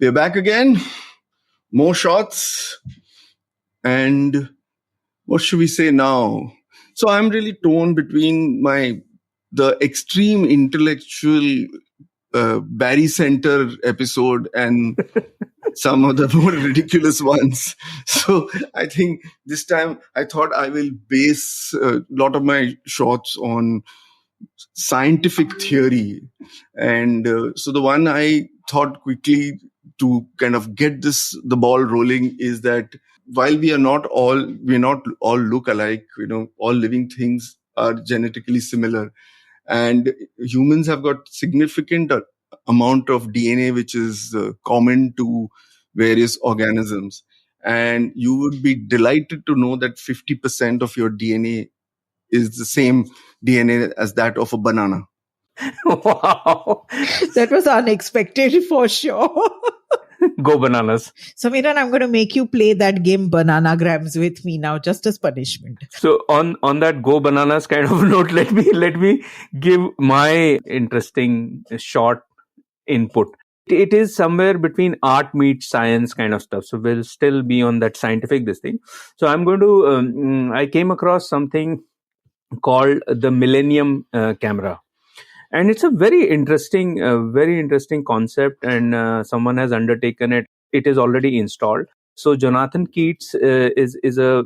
We're back again. More shots. And what should we say now? So I'm really torn between the extreme intellectual Barry Center episode and some of the more ridiculous ones. So I think this time I thought I will base a lot of my shots on scientific theory. And so the one I thought quickly to kind of get the ball rolling is that while we're not all look alike, all living things are genetically similar, and humans have got significant amount of DNA which is common to various organisms. And you would be delighted to know that 50% of your DNA is the same DNA as that of a banana. Wow. That was unexpected for sure. Go bananas. So, Miran, I'm going to make you play that game Bananagrams with me now, just as punishment. So on that go bananas kind of note, let me give my interesting short input. It is somewhere between art meets science kind of stuff. So we'll still be on that scientific this thing. So I'm going to, I came across something called the Millennium Camera. And it's a very interesting concept, and someone has undertaken it. It is already installed. So Jonathan Keats is a,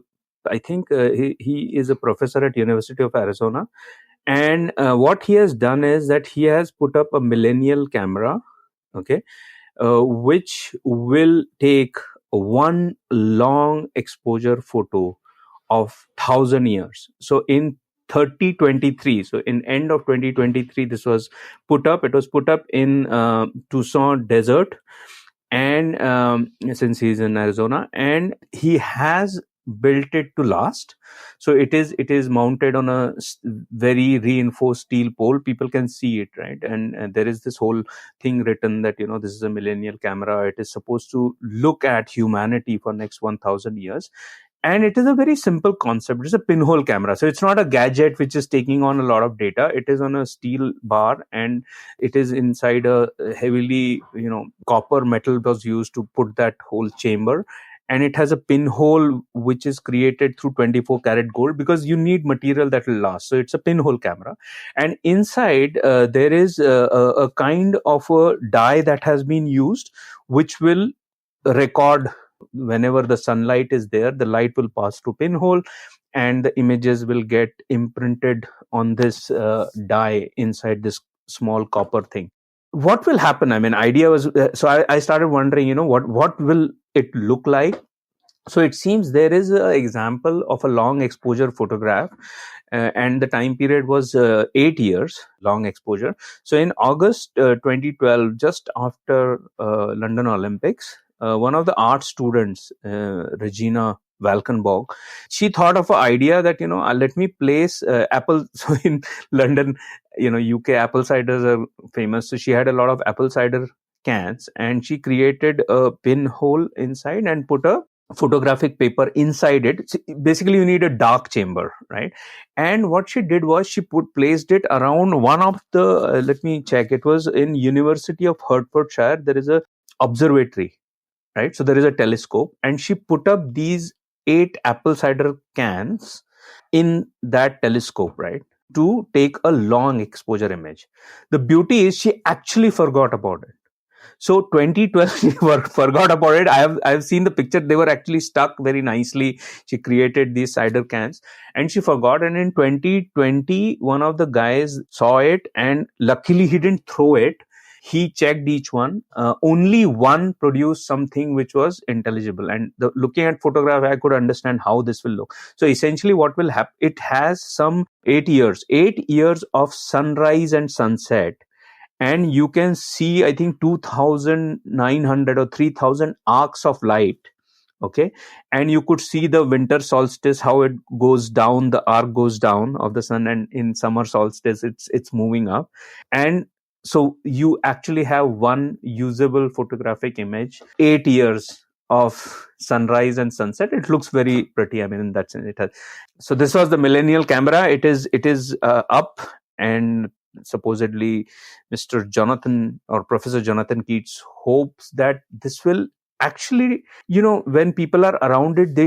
I think he is a professor at University of Arizona. And what he has done is that he has put up a millennial camera, okay, which will take one long exposure photo of 1,000 years. So in 2023, so in end of 2023, this was put up. It was put up in Tucson Desert, and since he's in Arizona, and he has built it to last. So it is mounted on a very reinforced steel pole. People can see it, right? And there is this whole thing written that this is a millennial camera. It is supposed to look at humanity for next 1,000 years. And it is a very simple concept. It's a pinhole camera. So it's not a gadget which is taking on a lot of data. It is on a steel bar, and it is inside a heavily, copper metal was used to put that whole chamber. And it has a pinhole which is created through 24 karat gold, because you need material that will last. So it's a pinhole camera. And inside there is a kind of a dye that has been used, which will record whenever the sunlight is there, the light will pass through pinhole, and the images will get imprinted on this dye inside this small copper thing. What will happen? I mean, idea was, so I started wondering, what will it look like? So it seems there is an example of a long exposure photograph, and the time period was 8 years, long exposure. So in August 2012, just after London Olympics, one of the art students, Regina Valkenborg, she thought of an idea that, let me place apple. So in London, UK apple ciders are famous. So she had a lot of apple cider cans, and she created a pinhole inside and put a photographic paper inside it. So basically, you need a dark chamber, right? And what she did was she placed it around one of the, let me check, it was in University of Hertfordshire. There is a observatory, right? So there is a telescope, and she put up these 8 apple cider cans in that telescope, right, to take a long exposure image. The beauty is she actually forgot about it. So 2012, she forgot about it. I've seen the picture. They were actually stuck very nicely. She created these cider cans, and she forgot. And in 2020, one of the guys saw it, and luckily he didn't throw it. He checked each one. Only one produced something which was intelligible. And looking at photograph, I could understand how this will look. So essentially what will happen, it has some 8 years of sunrise and sunset. And you can see, I think, 2,900 or 3,000 arcs of light. Okay. And you could see the winter solstice, how it goes down, the arc goes down of the sun. And in summer solstice, it's moving up. And so you actually have one usable photographic image, 8 years of sunrise and sunset. It looks very pretty. I mean, in that sense, it has. So this was the millennial camera. It is up, and supposedly Mr. Jonathan or Professor Jonathan Keats hopes that this will actually, when people are around it,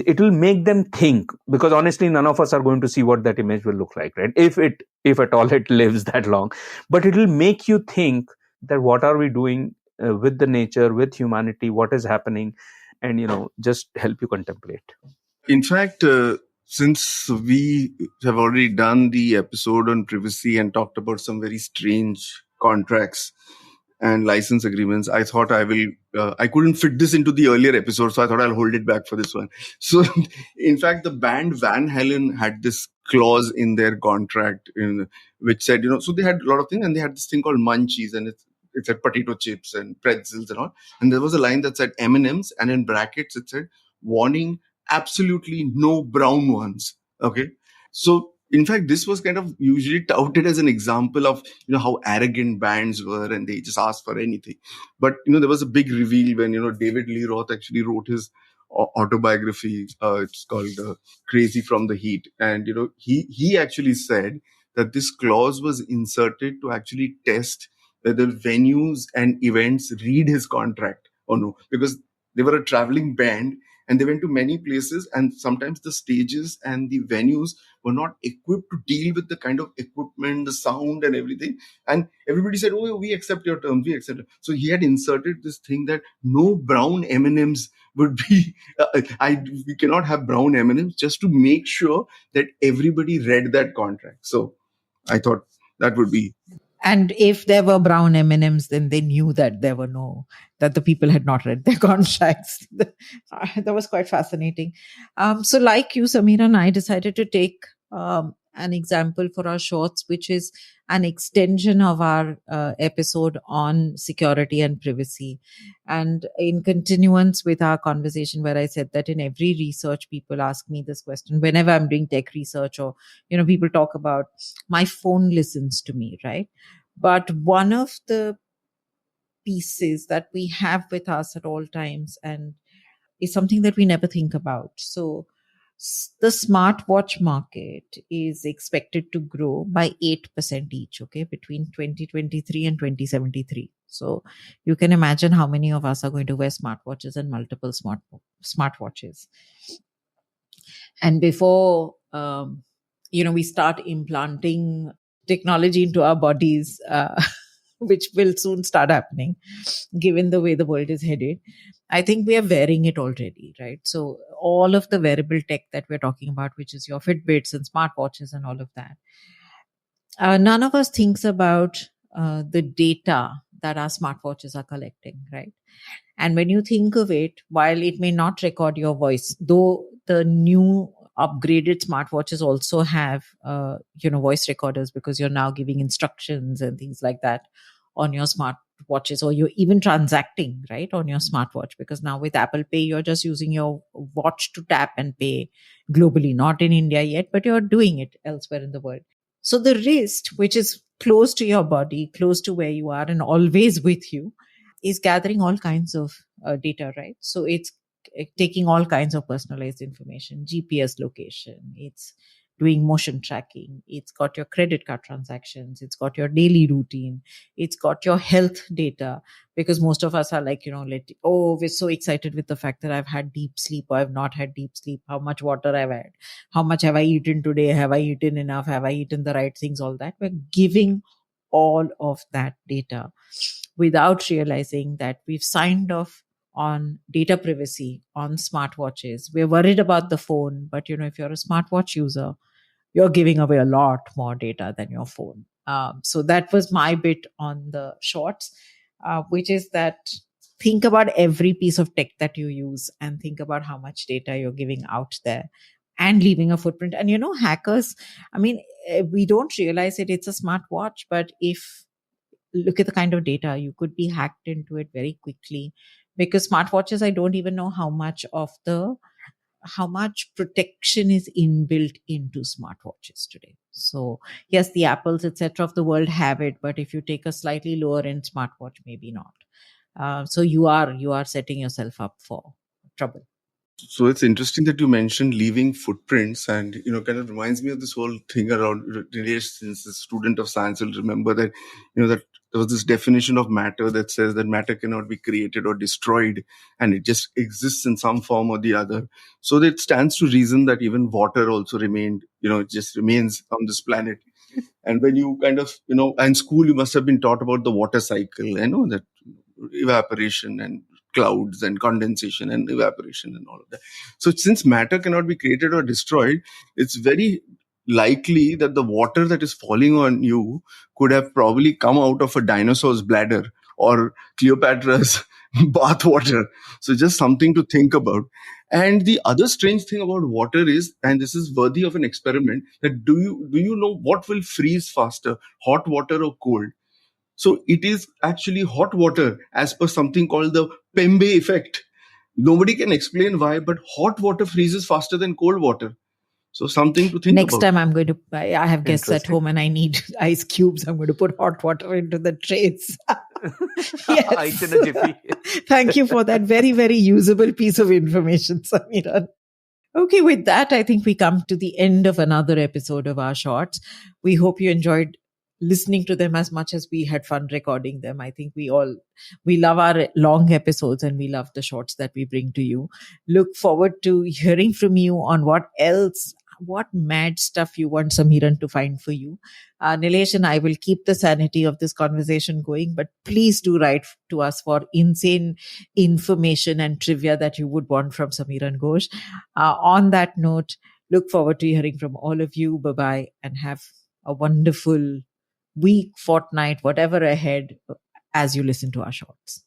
it will make them think, because honestly none of us are going to see what that image will look like, right? If at all it lives that long. But it will make you think that what are we doing with the nature, with humanity, what is happening, and just help you contemplate. In fact, since we have already done the episode on privacy and talked about some very strange contracts and license agreements, I thought I couldn't fit this into the earlier episode, so I thought I'll hold it back for this one. So, in fact, the band Van Halen had this clause in their contract which said, so they had a lot of things, and they had this thing called munchies, and it said potato chips and pretzels and all. And there was a line that said M&Ms, and in brackets it said, warning, absolutely no brown ones. Okay. So in fact, this was kind of usually touted as an example of, how arrogant bands were and they just asked for anything. But, there was a big reveal when, David Lee Roth actually wrote his autobiography. It's called Crazy from the Heat. And, he actually said that this clause was inserted to actually test whether venues and events read his contract or no, because they were a traveling band and they went to many places, and sometimes the stages and the venues were not equipped to deal with the kind of equipment, the sound and everything. And everybody said, oh, we accept your terms, we accept it. So he had inserted this thing that no brown M&Ms would be, we cannot have brown M&Ms, just to make sure that everybody read that contract. So I thought that would be. And if there were brown M&Ms, then they knew that that the people had not read their contracts. That was quite fascinating. So like you, Samira, and I decided to take an example for our shorts, which is an extension of our episode on security and privacy. And in continuance with our conversation where I said that in every research, people ask me this question whenever I'm doing tech research, or, people talk about my phone listens to me, right? But one of the pieces that we have with us at all times and is something that we never think about. So the smartwatch market is expected to grow by 8% each, okay, between 2023 and 2073. So you can imagine how many of us are going to wear smartwatches and multiple smartwatches. And before, we start implanting technology into our bodies, which will soon start happening, given the way the world is headed, I think we are wearing it already, right? So all of the wearable tech that we're talking about, which is your Fitbits and smartwatches and all of that, none of us thinks about the data that our smartwatches are collecting, right? And when you think of it, while it may not record your voice, though the new upgraded smartwatches also have, voice recorders, because you're now giving instructions and things like that on your smartwatches, or you're even transacting, right, on your smartwatch, because now with Apple Pay, you're just using your watch to tap and pay globally, not in India yet, but you're doing it elsewhere in the world. So the wrist, which is close to your body, close to where you are and always with you, is gathering all kinds of data, right? So it's taking all kinds of personalized information, GPS location, it's doing motion tracking, it's got your credit card transactions, it's got your daily routine, it's got your health data, because most of us are like, we're so excited with the fact that I've had deep sleep or I've not had deep sleep, how much water I've had, how much have I eaten today, have I eaten enough, have I eaten the right things, all that. We're giving all of that data without realizing that we've signed off on data privacy on smartwatches. We're worried about the phone, but if you're a smartwatch user, you're giving away a lot more data than your phone. So that was my bit on the shorts, which is that think about every piece of tech that you use and think about how much data you're giving out there and leaving a footprint. And hackers, we don't realize it's a smartwatch, but if look at the kind of data, you could be hacked into it very quickly, because smartwatches, I don't even know how much protection is inbuilt into smartwatches today. So yes, the Apples, etc. of the world have it, but if you take a slightly lower end smartwatch, maybe not. So you are setting yourself up for trouble. So it's interesting that you mentioned leaving footprints, and kind of reminds me of this whole thing around Nilesh, since a student of science will remember that that there was this definition of matter that says that matter cannot be created or destroyed, and it just exists in some form or the other. So it stands to reason that even water also remained, it just remains on this planet. And when you kind of, in school, you must have been taught about the water cycle. I know that evaporation and clouds and condensation and evaporation and all of that. So since matter cannot be created or destroyed, it's very likely that the water that is falling on you could have probably come out of a dinosaur's bladder or Cleopatra's bath water. So just something to think about. And the other strange thing about water is, and this is worthy of an experiment, that do you know what will freeze faster, hot water or cold? So it is actually hot water, as per something called the Pembe effect. Nobody can explain why, but hot water freezes faster than cold water. So something to think Next about. time I have guests at Interesting. home and I need ice cubes. I'm going to put hot water into the trays. Ice in a jiffy. Thank you for that very, very usable piece of information, Samira. Okay, with that, I think we come to the end of another episode of our shorts. We hope you enjoyed listening to them as much as we had fun recording them. I think we love our long episodes and we love the shorts that we bring to you. Look forward to hearing from you on what mad stuff you want Samiran to find for you. Nilesh and I will keep the sanity of this conversation going, but please do write to us for insane information and trivia that you would want from Samiran Ghosh. On that note, look forward to hearing from all of you. Bye-bye and have a wonderful week, fortnight, whatever ahead as you listen to our shorts.